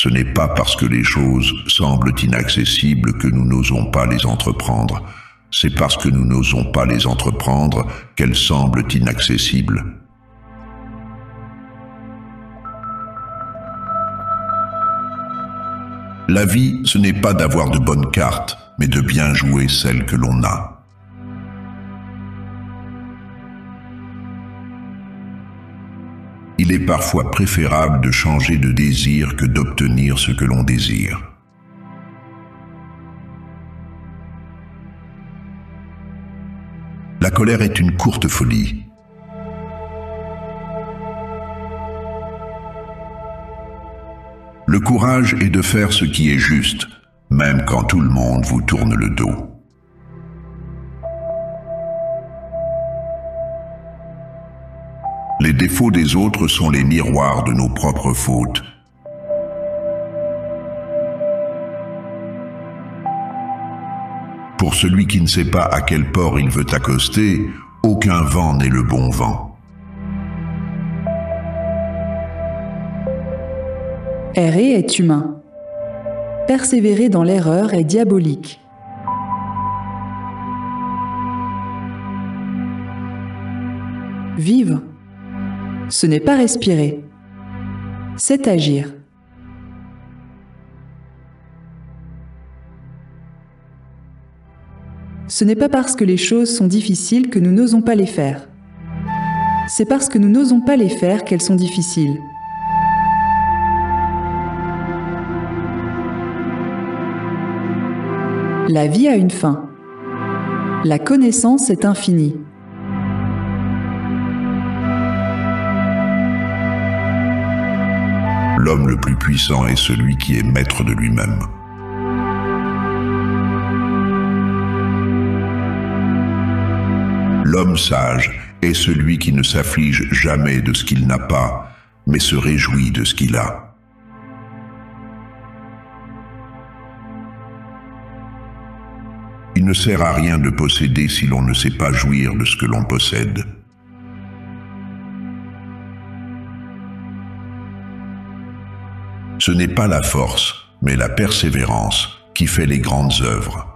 Ce n'est pas parce que les choses semblent inaccessibles que nous n'osons pas les entreprendre. C'est parce que nous n'osons pas les entreprendre qu'elles semblent inaccessibles. La vie, ce n'est pas d'avoir de bonnes cartes, mais de bien jouer celles que l'on a. Il est parfois préférable de changer de désir que d'obtenir ce que l'on désire. La colère est une courte folie. Le courage est de faire ce qui est juste, même quand tout le monde vous tourne le dos. Les défauts des autres sont les miroirs de nos propres fautes. Pour celui qui ne sait pas à quel port il veut accoster, aucun vent n'est le bon vent. Errer est humain. Persévérer dans l'erreur est diabolique. Vivre, ce n'est pas respirer, c'est agir. Ce n'est pas parce que les choses sont difficiles que nous n'osons pas les faire. C'est parce que nous n'osons pas les faire qu'elles sont difficiles. La vie a une fin. La connaissance est infinie. L'homme le plus puissant est celui qui est maître de lui-même. L'homme sage est celui qui ne s'afflige jamais de ce qu'il n'a pas, mais se réjouit de ce qu'il a. Il ne sert à rien de posséder si l'on ne sait pas jouir de ce que l'on possède. Ce n'est pas la force, mais la persévérance qui fait les grandes œuvres.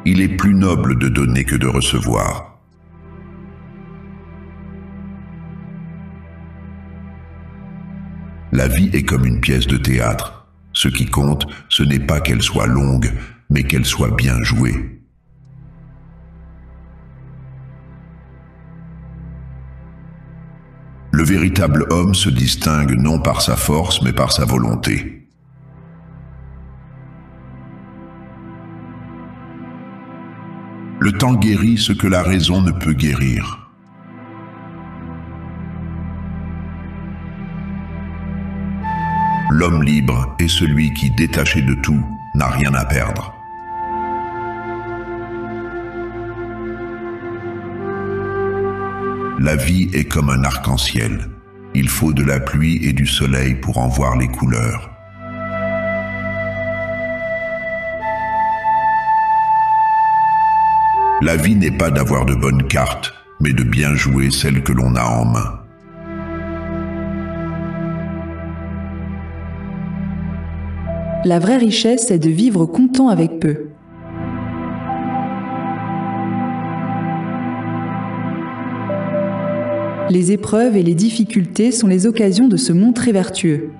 Il est plus noble de donner que de recevoir. La vie est comme une pièce de théâtre. Ce qui compte, ce n'est pas qu'elle soit longue, mais qu'elle soit bien jouée. Le véritable homme se distingue non par sa force, mais par sa volonté. Le temps guérit ce que la raison ne peut guérir. L'homme libre est celui qui, détaché de tout, n'a rien à perdre. La vie est comme un arc-en-ciel. Il faut de la pluie et du soleil pour en voir les couleurs. La vie n'est pas d'avoir de bonnes cartes, mais de bien jouer celles que l'on a en main. La vraie richesse est de vivre content avec peu. Les épreuves et les difficultés sont les occasions de se montrer vertueux.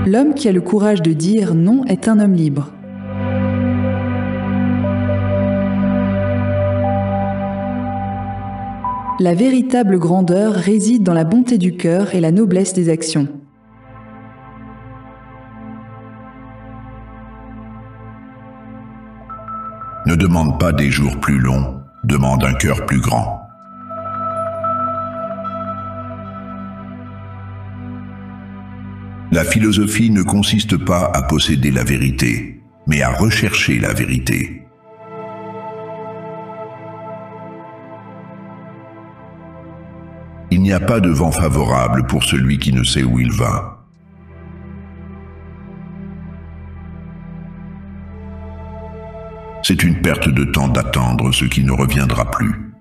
L'homme qui a le courage de dire non est un homme libre. La véritable grandeur réside dans la bonté du cœur et la noblesse des actions. Ne demande pas des jours plus longs, demande un cœur plus grand. La philosophie ne consiste pas à posséder la vérité, mais à rechercher la vérité. Il n'y a pas de vent favorable pour celui qui ne sait où il va. C'est une perte de temps d'attendre ce qui ne reviendra plus.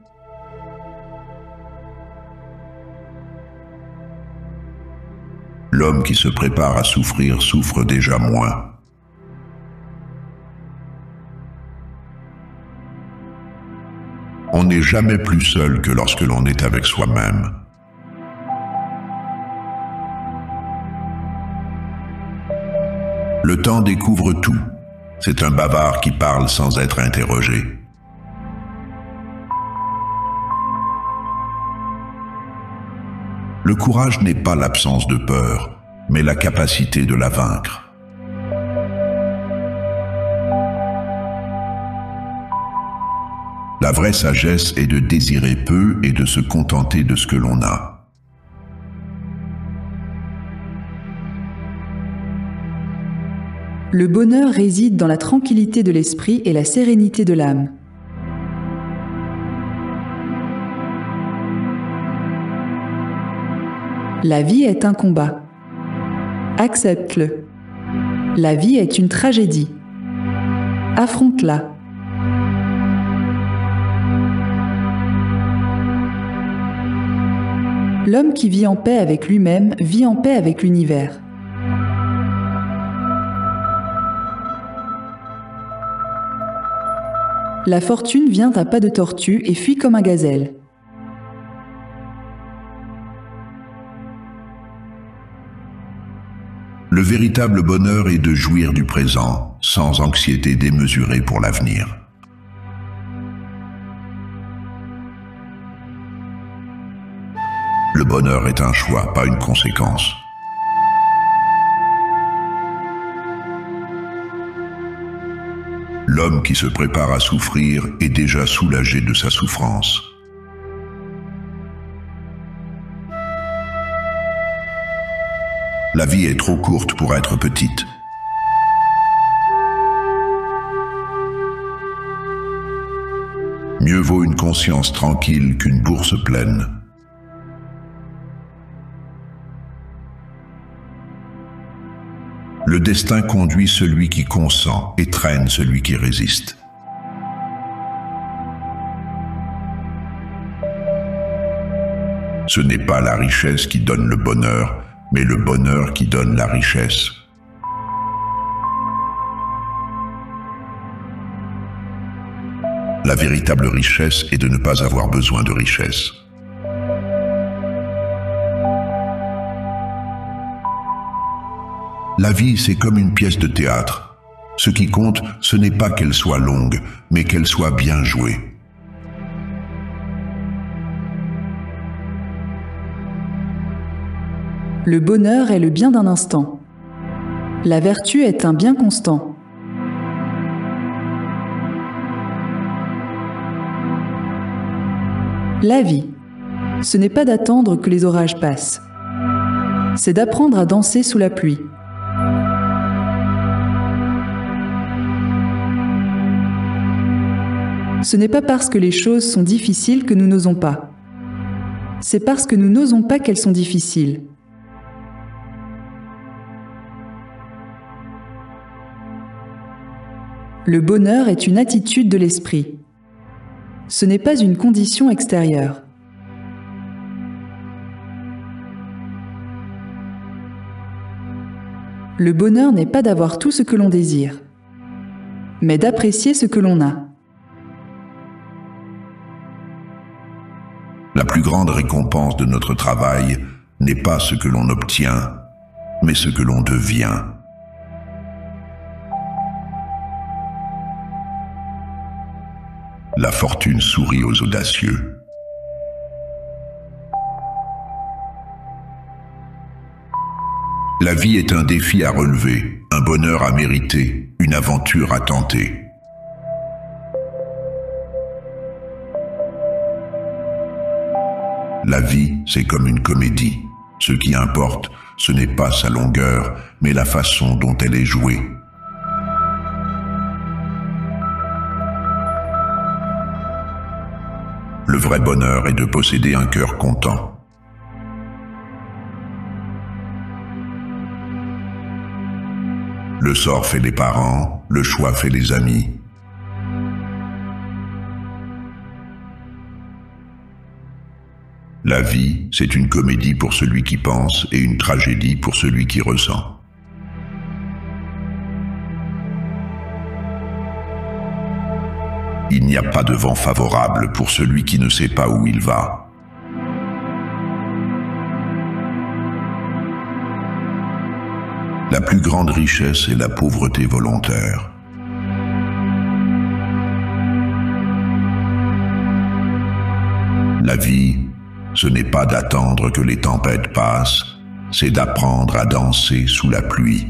L'homme qui se prépare à souffrir souffre déjà moins. On n'est jamais plus seul que lorsque l'on est avec soi-même. Le temps découvre tout. C'est un bavard qui parle sans être interrogé. Le courage n'est pas l'absence de peur, mais la capacité de la vaincre. La vraie sagesse est de désirer peu et de se contenter de ce que l'on a. Le bonheur réside dans la tranquillité de l'esprit et la sérénité de l'âme. La vie est un combat. Accepte-le. La vie est une tragédie. Affronte-la. L'homme qui vit en paix avec lui-même vit en paix avec l'univers. La fortune vient à pas de tortue et fuit comme un gazelle. Le véritable bonheur est de jouir du présent, sans anxiété démesurée pour l'avenir. Le bonheur est un choix, pas une conséquence. L'homme qui se prépare à souffrir est déjà soulagé de sa souffrance. La vie est trop courte pour être petite. Mieux vaut une conscience tranquille qu'une bourse pleine. Le destin conduit celui qui consent et traîne celui qui résiste. Ce n'est pas la richesse qui donne le bonheur, mais le bonheur qui donne la richesse. La véritable richesse est de ne pas avoir besoin de richesse. La vie, c'est comme une pièce de théâtre. Ce qui compte, ce n'est pas qu'elle soit longue, mais qu'elle soit bien jouée. Le bonheur est le bien d'un instant. La vertu est un bien constant. La vie, ce n'est pas d'attendre que les orages passent. C'est d'apprendre à danser sous la pluie. Ce n'est pas parce que les choses sont difficiles que nous n'osons pas. C'est parce que nous n'osons pas qu'elles sont difficiles. Le bonheur est une attitude de l'esprit. Ce n'est pas une condition extérieure. Le bonheur n'est pas d'avoir tout ce que l'on désire, mais d'apprécier ce que l'on a. La plus grande récompense de notre travail n'est pas ce que l'on obtient, mais ce que l'on devient. La fortune sourit aux audacieux. La vie est un défi à relever, un bonheur à mériter, une aventure à tenter. La vie, c'est comme une comédie. Ce qui importe, ce n'est pas sa longueur, mais la façon dont elle est jouée. Le vrai bonheur est de posséder un cœur content. Le sort fait les parents, le choix fait les amis. La vie, c'est une comédie pour celui qui pense et une tragédie pour celui qui ressent. Il n'y a pas de vent favorable pour celui qui ne sait pas où il va. La plus grande richesse est la pauvreté volontaire. La vie, ce n'est pas d'attendre que les tempêtes passent, c'est d'apprendre à danser sous la pluie.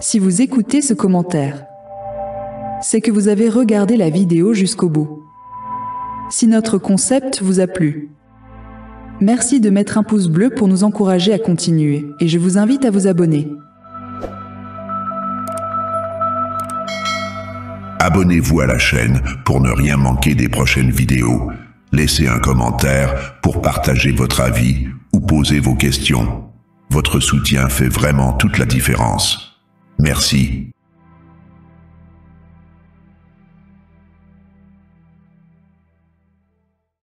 Si vous écoutez ce commentaire, c'est que vous avez regardé la vidéo jusqu'au bout. Si notre concept vous a plu, merci de mettre un pouce bleu pour nous encourager à continuer et je vous invite à vous abonner. Abonnez-vous à la chaîne pour ne rien manquer des prochaines vidéos. Laissez un commentaire pour partager votre avis ou poser vos questions. Votre soutien fait vraiment toute la différence. Merci.